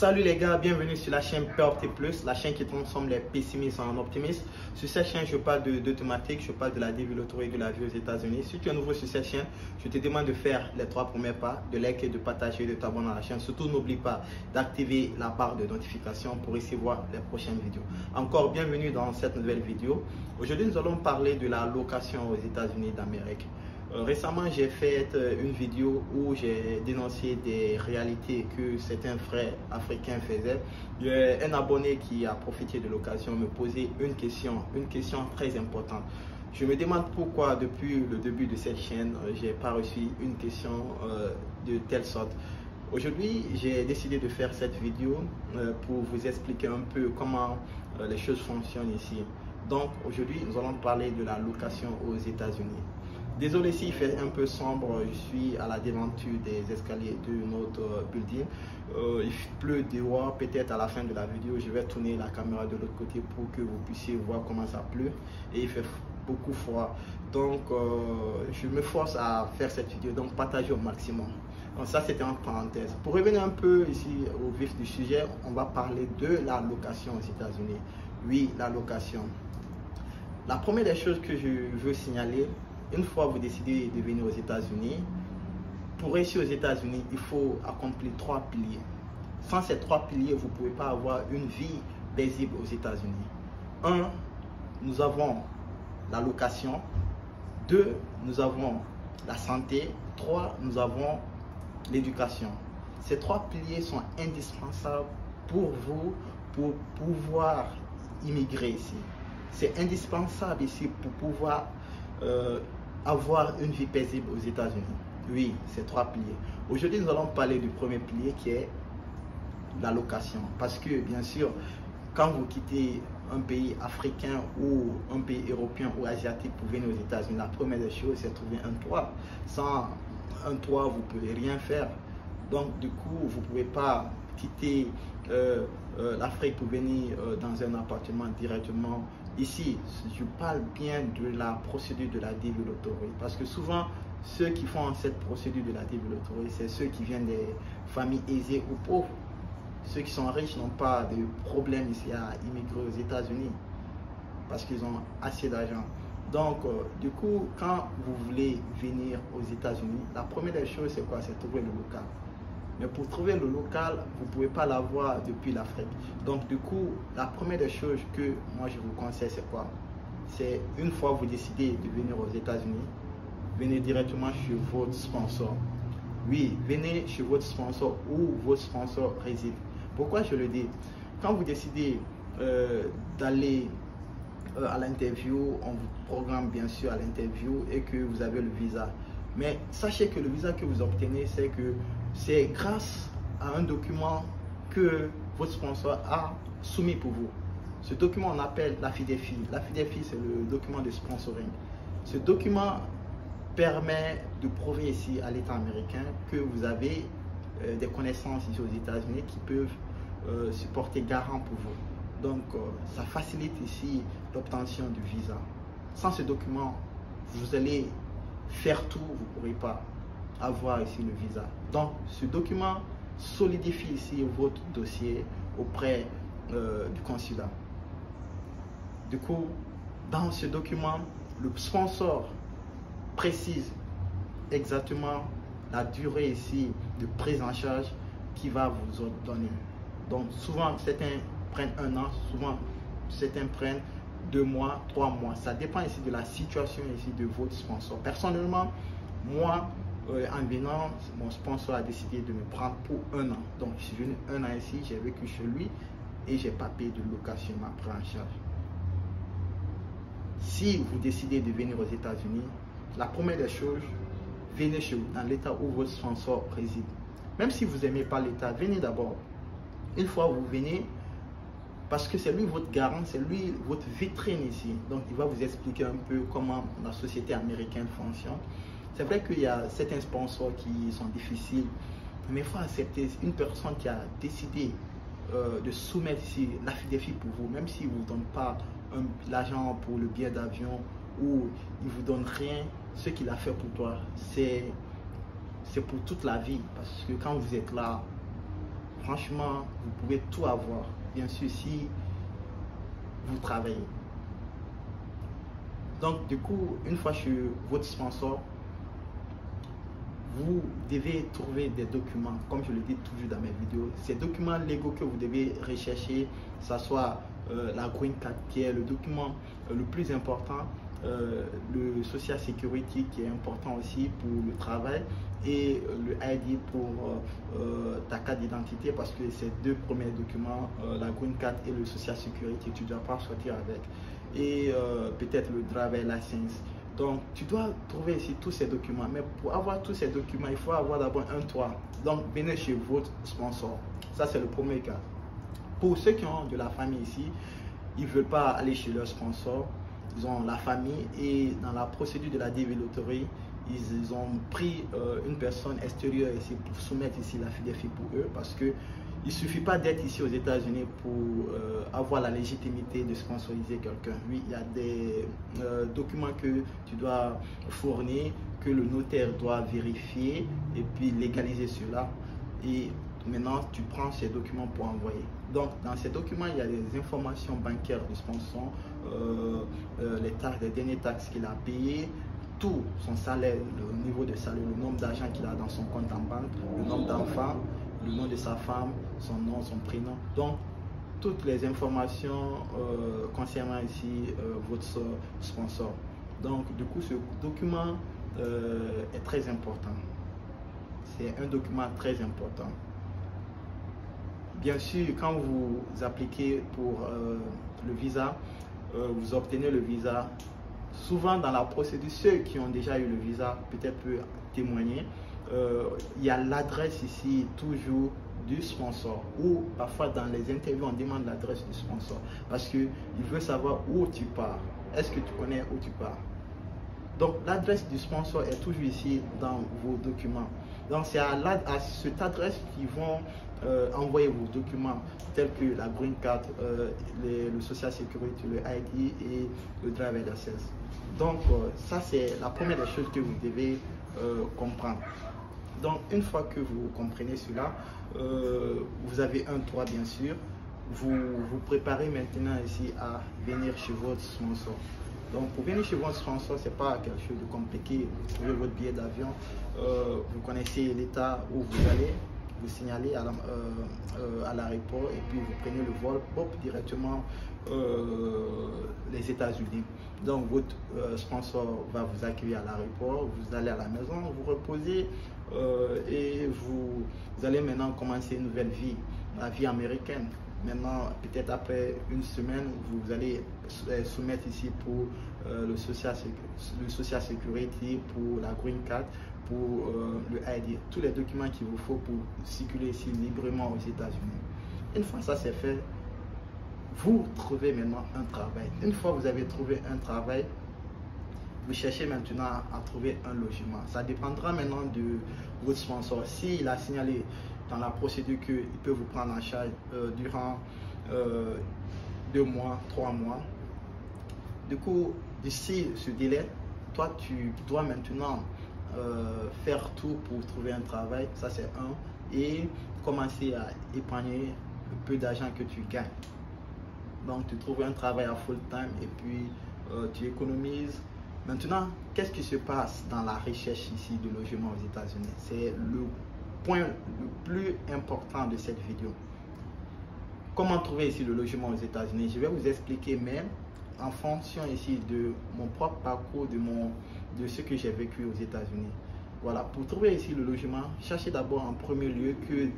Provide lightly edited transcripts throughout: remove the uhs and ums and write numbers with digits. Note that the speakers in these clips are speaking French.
Salut les gars, bienvenue sur la chaîne POPT+, la chaîne qui transforme les pessimistes en optimistes. Sur cette chaîne, je parle de thématiques, je parle de la vie, de l'autorité, de la vie aux États-Unis. Si tu es nouveau sur cette chaîne, je te demande de faire les 3 premiers pas, de liker, de partager, de t'abonner à la chaîne. Surtout, n'oublie pas d'activer la barre de notification pour recevoir les prochaines vidéos. Encore bienvenue dans cette nouvelle vidéo. Aujourd'hui, nous allons parler de la location aux États-Unis d'Amérique. Récemment, j'ai fait une vidéo où j'ai dénoncé des réalités que certains frères africains faisaient. Un abonné qui a profité de l'occasion me posait une question très importante. Je me demande pourquoi depuis le début de cette chaîne, je n'ai pas reçu une question de telle sorte. Aujourd'hui, j'ai décidé de faire cette vidéo pour vous expliquer un peu comment les choses fonctionnent ici. Donc aujourd'hui, nous allons parler de la location aux États-Unis. Désolé s'il fait un peu sombre, je suis à la devanture des escaliers de notre building. Il pleut dehors, peut-être à la fin de la vidéo, je vais tourner la caméra de l'autre côté pour que vous puissiez voir comment ça pleut. Et il fait beaucoup froid. Donc, je me force à faire cette vidéo, donc partagez au maximum. Donc ça, c'était en parenthèse. Pour revenir un peu ici au vif du sujet, on va parler de la location aux États-Unis. Oui, la location. La première des choses que je veux signaler, une fois vous décidez de venir aux États-Unis, pour réussir aux États-Unis, il faut accomplir 3 piliers. Sans ces 3 piliers, vous ne pouvez pas avoir une vie paisible aux États-Unis. 1, nous avons la location. 2, nous avons la santé. 3, nous avons l'éducation. Ces 3 piliers sont indispensables pour vous, pour pouvoir immigrer ici. C'est indispensable ici pour pouvoir avoir une vie paisible aux États-Unis. Oui, ces 3 piliers. Aujourd'hui, nous allons parler du premier pilier qui est la location. Parce que, bien sûr, quand vous quittez un pays africain ou un pays européen ou asiatique pour venir aux États-Unis, la première des choses, c'est trouver un toit. Sans un toit, vous ne pouvez rien faire. Donc, du coup, vous ne pouvez pas quitter l'Afrique pour venir dans un appartement directement. Ici, je parle bien de la procédure de la développerie, parce que souvent, ceux qui font cette procédure de la développerie, c'est ceux qui viennent des familles aisées ou pauvres. Ceux qui sont riches n'ont pas de problème ici à immigrer aux États-Unis, parce qu'ils ont assez d'argent. Donc, du coup, quand vous voulez venir aux États-Unis, la première des choses, c'est quoi? C'est trouver le local. Mais pour trouver le local, vous ne pouvez pas l'avoir depuis l'Afrique. Donc du coup, la première des choses que moi je vous conseille, c'est quoi? C'est une fois vous décidez de venir aux États-Unis, venez directement chez votre sponsor. Oui, venez chez votre sponsor où votre sponsor réside. Pourquoi je le dis? Quand vous décidez d'aller à l'interview, on vous programme bien sûr à l'interview et que vous avez le visa. Mais sachez que le visa que vous obtenez, c'est grâce à un document que votre sponsor a soumis pour vous. Ce document, on appelle l'affidavit. L'affidavit, c'est le document de sponsoring. Ce document permet de prouver ici à l'État américain que vous avez des connaissances ici aux États-Unis qui peuvent se porter garant pour vous. Donc, ça facilite ici l'obtention du visa. Sans ce document, vous allez faire tout, vous ne pourrez pas avoir ici le visa. Donc, ce document solidifie ici votre dossier auprès du consulat. Du coup, dans ce document, le sponsor précise exactement la durée ici de prise en charge qu'il va vous donner. Donc, souvent, certains prennent 1 an, souvent, certains prennent 2 mois, 3 mois. Ça dépend ici de la situation ici de votre sponsor. Personnellement, moi, en venant, mon sponsor a décidé de me prendre pour 1 an. Donc, je suis venu 1 an ici, j'ai vécu chez lui et j'ai pas payé de location, m'a pris en charge. Si vous décidez de venir aux États-Unis, la première des choses, venez chez vous, dans l'État où votre sponsor réside. Même si vous n'aimez pas l'État, venez d'abord. Une fois vous venez, parce que c'est lui votre garant, c'est lui votre vitrine ici. Donc, il va vous expliquer un peu comment la société américaine fonctionne. C'est vrai qu'il y a certains sponsors qui sont difficiles, mais il faut accepter une personne qui a décidé de soumettre ici l'affidavit pour vous, même s'il ne vous donne pas l'argent pour le billet d'avion ou il ne vous donne rien, ce qu'il a fait pour toi, c'est pour toute la vie. Parce que quand vous êtes là, franchement, vous pouvez tout avoir, bien sûr, si vous travaillez. Donc, du coup, une fois chez votre sponsor, vous devez trouver des documents, comme je le dis toujours dans mes vidéos, ces documents légaux que vous devez rechercher, que ce soit la Green Card qui est le document le plus important, le Social Security qui est important aussi pour le travail, et le ID pour ta carte d'identité, parce que ces deux premiers documents, la Green Card et le Social Security, tu ne dois pas sortir avec, et peut-être le driver license. Donc, tu dois trouver ici tous ces documents. Mais pour avoir tous ces documents, il faut avoir d'abord un toit. Donc, venez chez votre sponsor. Ça, c'est le premier cas. Pour ceux qui ont de la famille ici, ils ne veulent pas aller chez leur sponsor. Ils ont la famille et dans la procédure de la DV Lottery, ils ont pris une personne extérieure ici pour soumettre ici la FIDEFI pour eux, parce que il ne suffit pas d'être ici aux États-Unis pour avoir la légitimité de sponsoriser quelqu'un. Oui, il y a des documents que tu dois fournir, que le notaire doit vérifier et puis légaliser cela. Et maintenant, tu prends ces documents pour envoyer. Donc, dans ces documents, il y a des informations bancaires du sponsor, les taxes, les dernières taxes qu'il a payées, tout son salaire, le niveau de salaire, le nombre d'argent qu'il a dans son compte en banque, le nombre d'enfants, le nom de sa femme, son nom, son prénom. Donc, toutes les informations concernant ici votre sponsor. Donc, du coup, ce document est très important. C'est un document très important. Bien sûr, quand vous appliquez pour le visa, vous obtenez le visa. Souvent, dans la procédure, ceux qui ont déjà eu le visa peut-être peuvent témoigner. Il y a l'adresse ici toujours du sponsor, ou parfois dans les interviews on demande l'adresse du sponsor parce qu'il veut savoir où tu pars. Est-ce que tu connais où tu pars? Donc l'adresse du sponsor est toujours ici dans vos documents. Donc c'est à cette adresse qu'ils vont envoyer vos documents tels que la Green Card, le Social Security, le ID et le Driver License. Donc ça c'est la première des choses que vous devez comprendre. Donc une fois que vous comprenez cela, vous avez un toit bien sûr. Vous vous préparez maintenant ici à venir chez votre sponsor. Donc pour venir chez votre sponsor, ce n'est pas quelque chose de compliqué. Vous trouvez votre billet d'avion, vous connaissez l'état où vous allez, vous signalez à l'aéroport et puis vous prenez le vol directement les États-Unis. Donc votre sponsor va vous accueillir à l'aéroport, vous allez à la maison, vous reposez et vous allez maintenant commencer une nouvelle vie, la vie américaine. Maintenant, peut-être après une semaine, vous allez soumettre ici pour le social Security, pour la Green Card, pour le ID, tous les documents qu'il vous faut pour circuler ici librement aux États-Unis. Une fois ça c'est fait, vous trouvez maintenant un travail. Une fois vous avez trouvé un travail, vous cherchez maintenant à trouver un logement. Ça dépendra maintenant de votre sponsor. S'il a signalé dans la procédure qu'il peut vous prendre en charge durant 2 mois, 3 mois. Du coup, d'ici ce délai, toi, tu dois maintenant faire tout pour trouver un travail, ça c'est un, et commencer à épargner le peu d'argent que tu gagnes. Donc, tu trouves un travail à full time et puis tu économises. Maintenant, qu'est-ce qui se passe dans la recherche ici de logement aux États-Unis? C'est le point le plus important de cette vidéo. Comment trouver ici le logement aux États-Unis? Je vais vous expliquer même en fonction ici de mon propre parcours, de ce que j'ai vécu aux États-Unis. Voilà, pour trouver ici le logement, cherchez d'abord en premier lieu que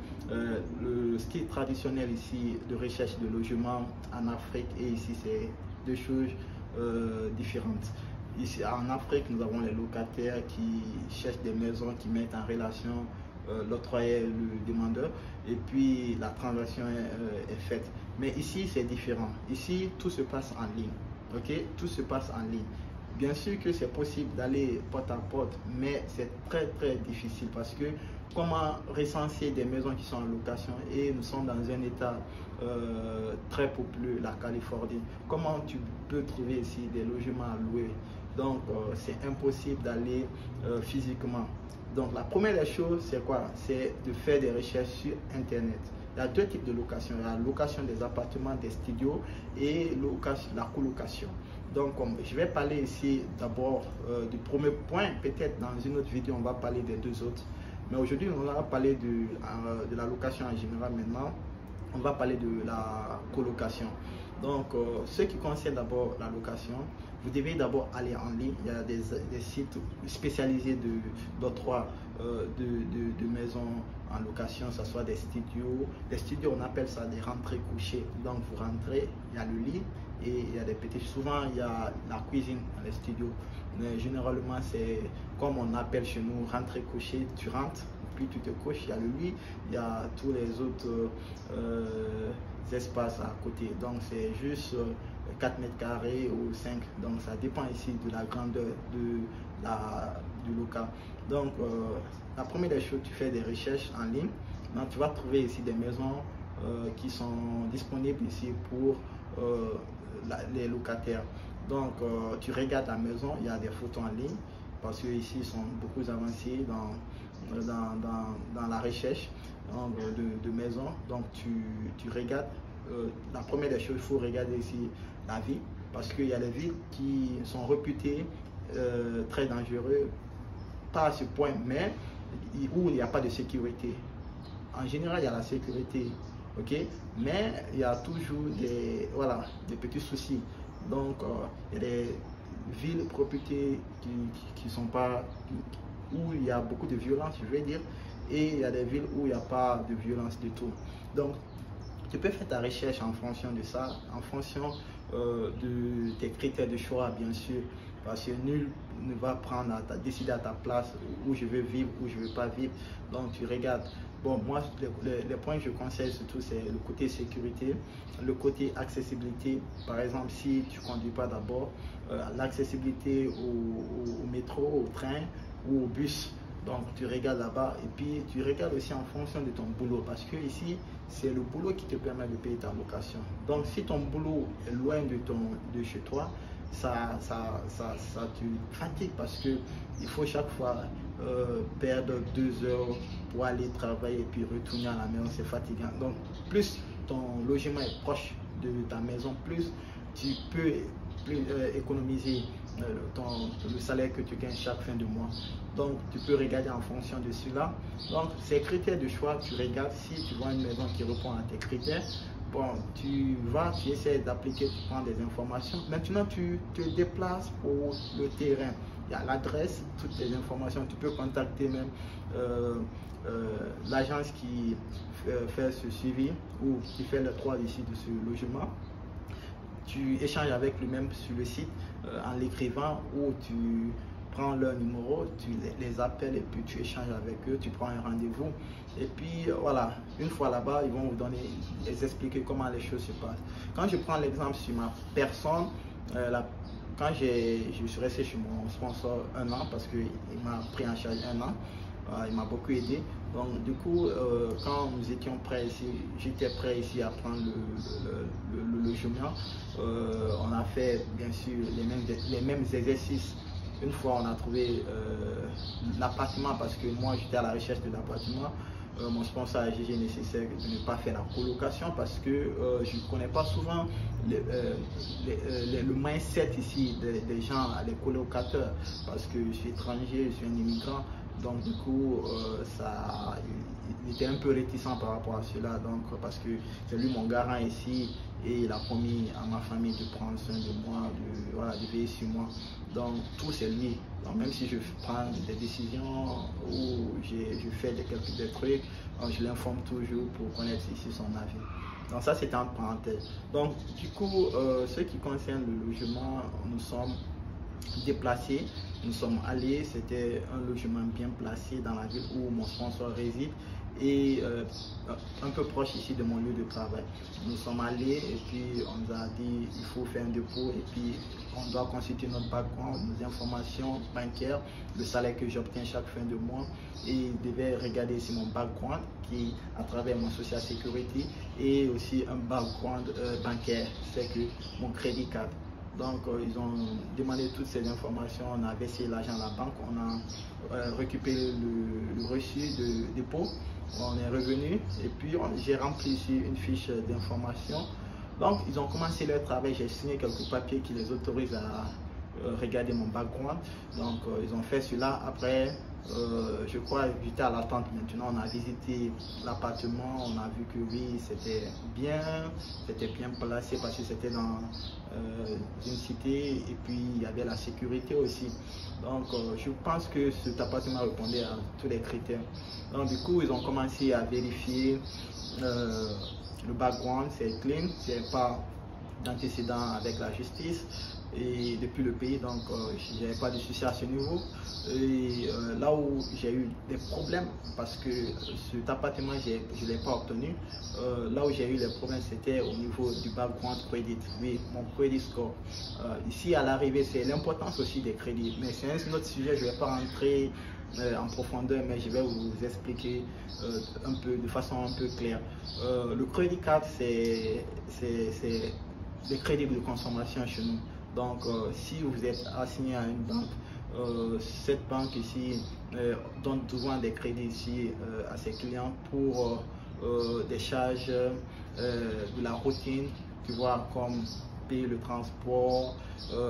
ce qui est traditionnel ici de recherche de logement en Afrique et ici c'est deux choses différentes. Ici en Afrique, nous avons les locataires qui cherchent des maisons, qui mettent en relation l'octroyeur et le demandeur, et puis la transaction est faite. Mais ici, c'est différent. Ici, tout se passe en ligne. Ok, tout se passe en ligne. Bien sûr que c'est possible d'aller porte à porte, mais c'est très difficile parce que comment recenser des maisons qui sont en location, et nous sommes dans un état très populeux, la Californie. Comment tu peux trouver ici des logements à louer? Donc c'est impossible d'aller physiquement. Donc la première des choses, c'est quoi? C'est de faire des recherches sur internet. Il y a deux types de location. Il y a la location des appartements, des studios et la colocation. Donc, je vais parler ici d'abord du premier point. Peut-être dans une autre vidéo, on va parler des deux autres. Mais aujourd'hui, on va parler de la location en général maintenant. On va parler de la colocation. Donc, ce qui concerne d'abord la location, vous devez d'abord aller en ligne. Il y a des sites spécialisés d'octroi de maisons en location, que ce soit des studios. Les studios, on appelle ça des rentrées couchées. Donc, vous rentrez, il y a le lit et il y a des petits. Souvent, il y a la cuisine dans les studios. Mais généralement, c'est comme on appelle chez nous, rentrée couchée. Tu rentres, puis tu te couches, il y a le lit, il y a tous les autres espaces à côté. Donc, c'est juste 4 mètres carrés ou 5. Donc, ça dépend ici de la grandeur du local. Donc, la première des choses, tu fais des recherches en ligne. Donc, tu vas trouver ici des maisons qui sont disponibles ici pour les locataires. Donc, tu regardes la maison, il y a des photos en ligne parce que ici ils sont beaucoup avancés dans la recherche de maisons. Donc, tu regardes. La première des choses, il faut regarder ici la ville parce qu'il y a des villes qui sont réputées très dangereuses, pas à ce point, mais où il n'y a pas de sécurité. En général, il y a la sécurité, ok, mais il y a toujours des petits soucis. Donc, il y a des villes réputées qui sont pas, où il y a beaucoup de violence, je vais dire, et il y a des villes où il n'y a pas de violence du tout. Donc, tu peux faire ta recherche en fonction de ça, en fonction de tes critères de choix, bien sûr, parce que nul ne va décider à ta place où je veux vivre, où je ne veux pas vivre. Donc, tu regardes. Bon, moi, les points que je conseille surtout, c'est le côté sécurité, le côté accessibilité. Par exemple, si tu ne conduis pas d'abord, l'accessibilité au métro, au train ou au bus. Donc, tu regardes là-bas et puis tu regardes aussi en fonction de ton boulot parce que ici, c'est le boulot qui te permet de payer ta location. Donc, si ton boulot est loin de chez toi, ça te fatigue parce que il faut chaque fois perdre 2 heures pour aller travailler et puis retourner à la maison, c'est fatigant. Donc, plus ton logement est proche de ta maison, plus tu peux économiser le salaire que tu gagnes chaque fin de mois. Donc, tu peux regarder en fonction de cela. Donc, ces critères de choix, tu regardes. Si tu vois une maison qui répond à tes critères, bon, tu essaies d'appliquer, tu prends des informations. Maintenant, tu te déplaces pour le terrain. Il y a l'adresse, toutes les informations. Tu peux contacter même l'agence qui fait ce suivi ou qui fait le droit ici de ce logement. Tu échanges avec lui-même sur le site en l'écrivant ou tu prends leur numéro, tu les appelles et puis tu échanges avec eux, tu prends un rendez-vous. Et puis voilà, une fois là-bas, ils vont vous expliquer comment les choses se passent. Quand je prends l'exemple sur ma personne, quand je suis resté chez mon sponsor 1 an parce qu'il m'a pris en charge 1 an, il m'a beaucoup aidé. Donc du coup, quand nous étions prêts ici, j'étais prêt ici à prendre le logement. On a fait bien sûr les mêmes exercices. Une fois on a trouvé l'appartement parce que moi j'étais à la recherche de l'appartement. Mon sponsor a jugé nécessaire de ne pas faire la colocation parce que je ne connais pas souvent le mindset ici des gens, les colocateurs, parce que je suis étranger, je suis un immigrant. Donc du coup, il était un peu réticent par rapport à cela, donc parce que c'est lui mon garant ici et il a promis à ma famille de prendre soin de moi, de veiller sur moi. Donc tout c'est lui. Donc même si je prends des décisions ou je fais des trucs, je l'informe toujours pour connaître ici son avis. Donc ça c'était entre parenthèses. Donc du coup, ce qui concerne le logement, nous sommes déplacés, nous sommes allés, c'était un logement bien placé dans la ville où mon sponsor réside et un peu proche ici de mon lieu de travail. Nous sommes allés et puis on nous a dit il faut faire un dépôt et puis on doit constituer notre background, nos informations bancaires, le salaire que j'obtiens chaque fin de mois et il devait regarder ici mon background qui à travers mon social sécurité et aussi un background bancaire, c'est que mon crédit card. Donc, ils ont demandé toutes ces informations, on a versé l'argent à la banque, on a récupéré le reçu de dépôt on est revenu et puis j'ai rempli ici une fiche d'information. Donc ils ont commencé leur travail, j'ai signé quelques papiers qui les autorisent à regarder mon background. Donc ils ont fait cela. Après je crois j'étais à l'attente. Maintenant on a visité l'appartement, on a vu que oui c'était bien placé parce que c'était dans une cité et puis il y avait la sécurité aussi. Donc je pense que cet appartement répondait à tous les critères. Donc du coup ils ont commencé à vérifier le background, c'est clean, c'est pas d'antécédents avec la justice et depuis le pays, donc je n'avais pas de soucis à ce niveau. Et là où j'ai eu des problèmes, parce que cet appartement je ne l'ai pas obtenu, là où j'ai eu les problèmes c'était au niveau du background credit, oui, mon credit score. Ici à l'arrivée c'est l'importance aussi des crédits, mais c'est un autre sujet, je ne vais pas rentrer en profondeur, mais je vais vous expliquer un peu, de façon un peu claire. Le credit card c'est des crédits de consommation chez nous. Donc si vous êtes assigné à une banque, cette banque ici donne souvent des crédits ici à ses clients pour des charges de la routine, tu vois, comme payer le transport,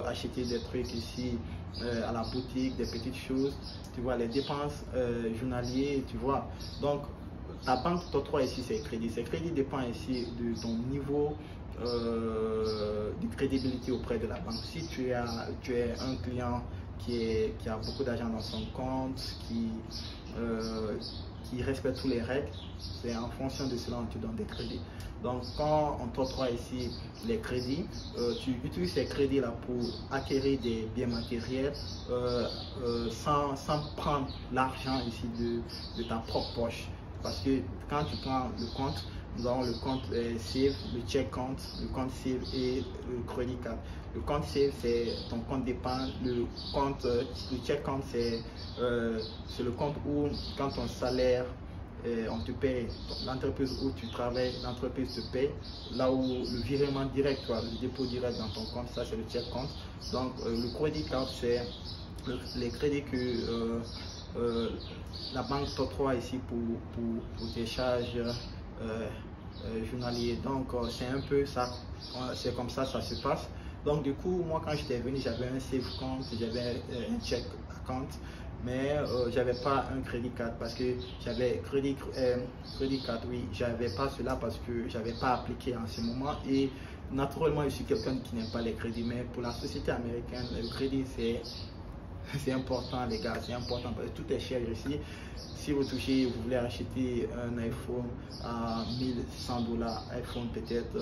acheter des trucs ici à la boutique, des petites choses, tu vois, les dépenses journalières, tu vois. Donc ta banque t'octroie ici ses crédits. Ces crédits dépendent ici de ton niveau de crédibilité auprès de la banque. Si tu es un client qui a beaucoup d'argent dans son compte, qui respecte toutes les règles, c'est en fonction de cela qu'on te donne des crédits. Donc quand on t'octroie ici les crédits, tu utilises ces crédits là pour acquérir des biens matériels sans prendre l'argent ici de ta propre poche. Parce que quand tu prends le compte, nous avons le compte Save, le check compte, le compte Save et le credit card. Le compte Save c'est ton compte d'épargne, le check compte c'est le compte où quand ton salaire on te paye, l'entreprise où tu travailles, l'entreprise te paye, là où le virement direct, le dépôt direct dans ton compte, ça c'est le check compte. Donc le credit card c'est les crédits que la banque t'octroie ici pour tes charges journalières. Donc c'est un peu ça, c'est comme ça se passe. Donc du coup moi quand j'étais venu j'avais un save compte, j'avais un check account, mais j'avais pas un crédit card parce que j'avais crédit card, oui, j'avais pas cela parce que j'avais pas appliqué en ce moment. Et naturellement je suis quelqu'un qui n'aime pas les crédits, mais pour la société américaine le crédit c'est important les gars, c'est important parce que tout est cher ici. Si vous vous voulez acheter un iPhone à 1100 $, iPhone peut-être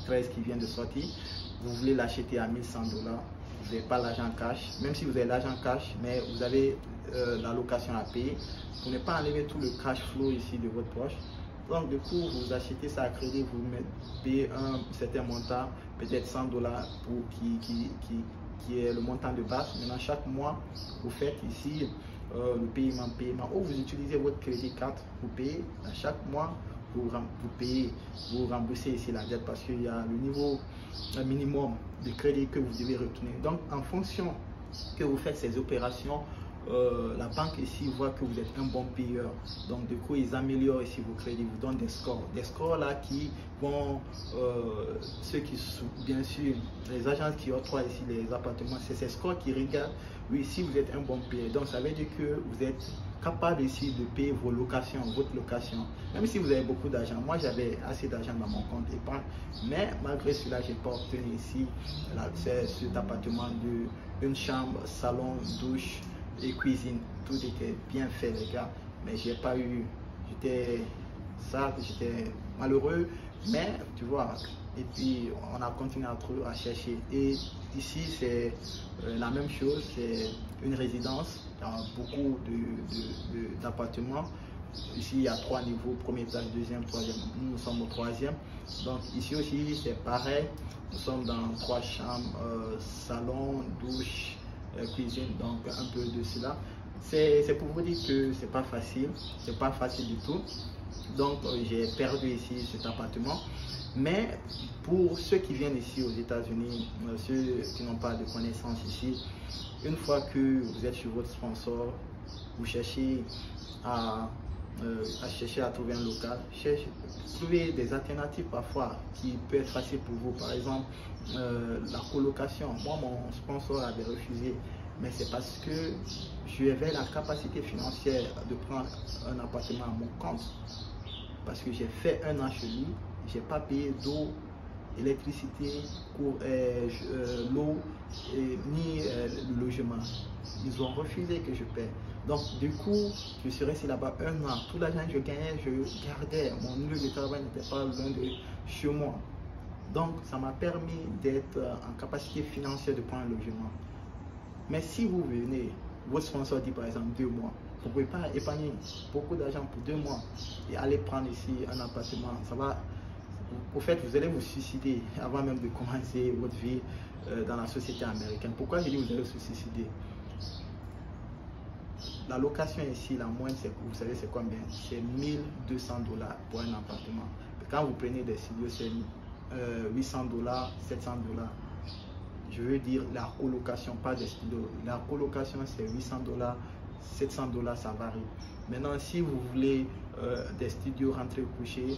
13 qui vient de sortir, vous voulez l'acheter à 1100 $, vous n'avez pas l'argent cash, même si vous avez l'argent cash, mais vous avez la location à payer, pour ne pas enlever tout le cash flow ici de votre poche. Donc du coup, vous achetez ça à crédit, vous payez un certain montant, peut-être 100 $ pour qui est le montant de base. Maintenant, chaque mois, vous faites ici le paiement. Ou vous utilisez votre crédit card, vous payez. À chaque mois, vous payez, vous remboursez ici la dette parce qu'il y a le niveau minimum de crédit que vous devez retenir. Donc, en fonction que vous faites ces opérations, la banque ici voit que vous êtes un bon payeur, donc du coup ils améliorent ici vos crédits, vous donnent des scores là qui vont, ceux qui sont bien sûr les agences qui octroient ici les appartements, c'est ces scores qui regardent, oui, si vous êtes un bon payeur, donc ça veut dire que vous êtes capable ici de payer vos locations, votre location, même si vous avez beaucoup d'argent. Moi j'avais assez d'argent dans mon compte épargne, mais malgré cela j'ai pas obtenu ici cet appartement de une chambre, salon, douche et cuisine, tout était bien fait les gars, mais j'ai pas eu, j'étais malheureux, mais tu vois, et puis on a continué à chercher. Et ici c'est la même chose, c'est une résidence, il y a beaucoup d'appartements. Ici il y a 3 niveaux, premier étage, deuxième, troisième, nous sommes au 3e. Donc ici aussi c'est pareil, nous sommes dans 3 chambres, salon, douche, cuisine, donc un peu de cela. C'est pour vous dire que c'est pas facile du tout. Donc j'ai perdu ici cet appartement, mais pour ceux qui viennent ici aux États-Unis, ceux qui n'ont pas de connaissances ici, une fois que vous êtes chez votre sponsor, vous cherchez à à chercher à trouver un local, trouver des alternatives parfois qui peuvent être faciles pour vous. Par exemple, la colocation. Moi, mon sponsor avait refusé, mais c'est parce que je avais la capacité financière de prendre un appartement à mon compte. Parce que j'ai fait un an chez lui, j'ai pas payé d'eau, électricité, l'eau ni le logement. Ils ont refusé que je paie. Donc du coup, je suis resté là-bas un an. Tout l'argent que je gagnais, je gardais. Mon lieu de travail n'était pas loin de chez moi. Donc ça m'a permis d'être en capacité financière de prendre un logement. Mais si vous venez, votre sponsor dit par exemple 2 mois, vous ne pouvez pas épargner beaucoup d'argent pour 2 mois et aller prendre ici un appartement. Ça va, au fait, vous allez vous suicider avant même de commencer votre vie dans la société américaine. Pourquoi je dis vous allez vous suicider? La location ici, la moyenne, vous savez c'est combien? C'est 1200 $ pour un appartement. Quand vous prenez des studios, c'est 800 $, 700 $. Je veux dire la colocation, pas des studios. La colocation, c'est 800 $, 700 $, ça varie. Maintenant, si vous voulez des studios rentrés couchés,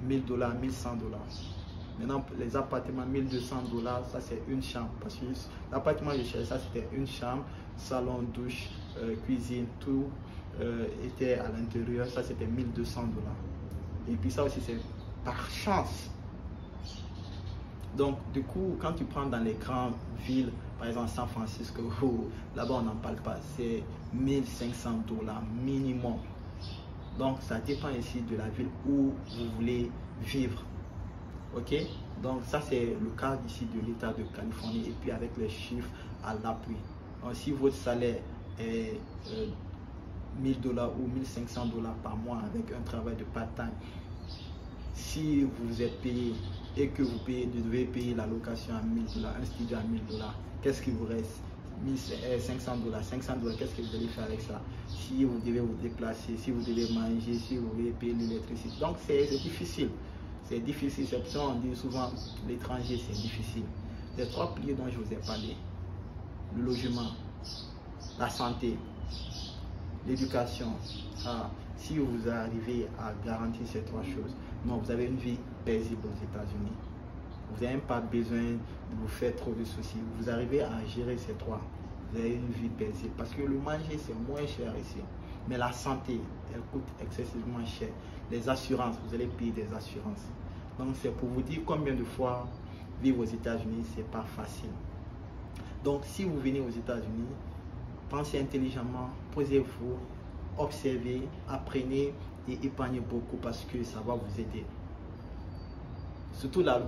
1000 $, 1100 $. Maintenant, les appartements 1200 $, ça c'est une chambre. Parce que l'appartement que je cherchais, ça c'était une chambre, salon, douche, cuisine, tout était à l'intérieur. Ça c'était 1200 $. Et puis ça aussi c'est par chance. Donc du coup, quand tu prends dans les grandes villes, par exemple San Francisco, là-bas on n'en parle pas, c'est 1500 $ minimum. Donc ça dépend ici de la ville où vous voulez vivre. Ok, donc ça c'est le cas ici de l'État de Californie et puis avec les chiffres à l'appui. Si votre salaire est 1000 $ ou 1500 $ par mois avec un travail de part-time, si vous êtes payé et que vous devez payer la location à 1000 $, un studio à 1000 $, qu'est-ce qui vous reste? 500 $, 500 $, qu'est-ce que vous allez faire avec ça? Si vous devez vous déplacer, si vous devez manger, si vous devez payer l'électricité. Donc c'est difficile. C'est difficile, c'est pour ça qu'on dit souvent l'étranger c'est difficile. Les 3 piliers dont je vous ai parlé, le logement, la santé, l'éducation. Si vous arrivez à garantir ces 3 choses, non, vous avez une vie paisible aux États-Unis. Vous n'avez même pas besoin de vous faire trop de soucis. Vous arrivez à gérer ces 3. Vous avez une vie paisible. Parce que le manger, c'est moins cher ici. Mais la santé, elle coûte excessivement cher. Les assurances, vous allez payer des assurances. Donc c'est pour vous dire combien de fois vivre aux États-Unis, c'est pas facile. Donc si vous venez aux États-Unis, pensez intelligemment, posez-vous, observez, apprenez et épargnez beaucoup parce que ça va vous aider. Surtout la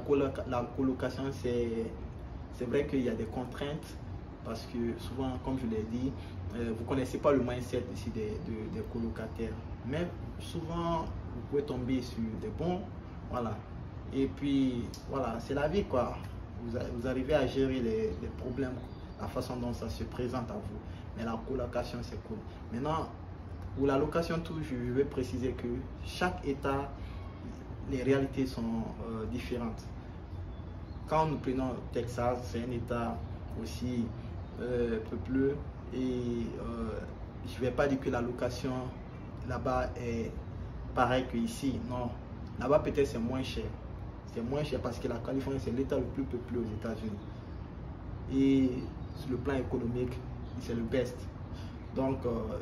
colocation, c'est vrai qu'il y a des contraintes parce que souvent, comme je l'ai dit, vous ne connaissez pas le mindset ici des colocataires. Mais souvent, vous pouvez tomber sur des bons, voilà. Et puis, voilà, c'est la vie, quoi. Vous arrivez à gérer les problèmes, la façon dont ça se présente à vous. Mais la colocation, c'est cool. Maintenant, pour la location, je vais préciser que chaque État, les réalités sont différentes. Quand nous prenons Texas, c'est un État aussi peupleux et je ne vais pas dire que la location là-bas est pareil que ici. Non, là-bas peut-être c'est moins cher. C'est moins cher parce que la Californie c'est l'État le plus peuplé aux États-Unis. Et sur le plan économique, c'est le best. Donc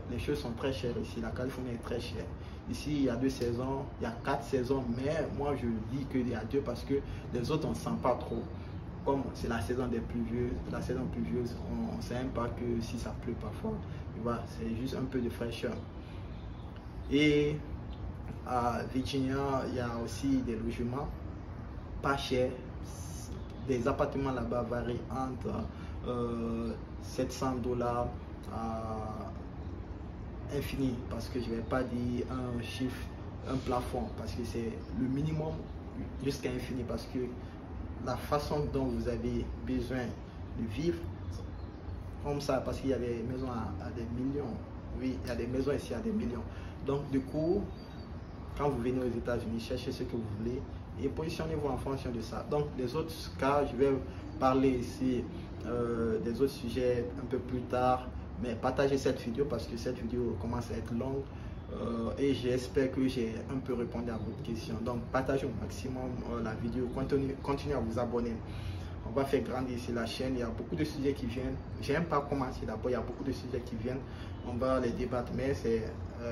les choses sont très chères ici. La Californie est très chère. Ici, il y a 2 saisons, il y a 4 saisons, mais moi je dis qu'il y a 2 parce que les autres on ne sent pas trop. Comme c'est la saison des pluvieuse, on ne sait même pas que si ça pleut parfois. C'est juste un peu de fraîcheur. Et à Virginia, il y a aussi des logements pas chers. Des appartements là-bas varient entre 700 $ à infini, parce que je ne vais pas dire un chiffre, un plafond, parce que c'est le minimum jusqu'à infini, parce que la façon dont vous avez besoin de vivre, comme ça, parce qu'il y a des maisons à des millions, oui, il y a des maisons ici à des millions. Donc du coup, quand vous venez aux États-Unis, cherchez ce que vous voulez et positionnez-vous en fonction de ça. Donc les autres cas, je vais parler ici des autres sujets un peu plus tard, mais partagez cette vidéo parce que cette vidéo commence à être longue Et j'espère que j'ai un peu répondu à votre question. Donc partagez au maximum la vidéo, continuez à vous abonner. On va faire grandir ici la chaîne. Il y a beaucoup de sujets qui viennent. J'aime pas commencer d'abord. Il y a beaucoup de sujets qui viennent. On va les débattre, mais c'est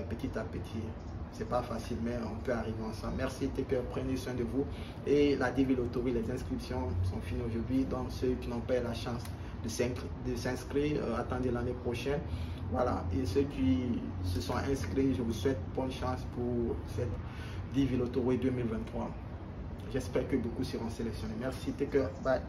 petit à petit. C'est pas facile, mais on peut arriver ensemble. Merci Taker, prenez soin de vous. Et la DV Lottery, les inscriptions sont finies aujourd'hui. Donc ceux qui n'ont pas eu la chance de s'inscrire, attendez l'année prochaine. Voilà. Et ceux qui se sont inscrits, je vous souhaite bonne chance pour cette DV Lottery 2023. J'espère que beaucoup seront sélectionnés. Merci Taker. Bye.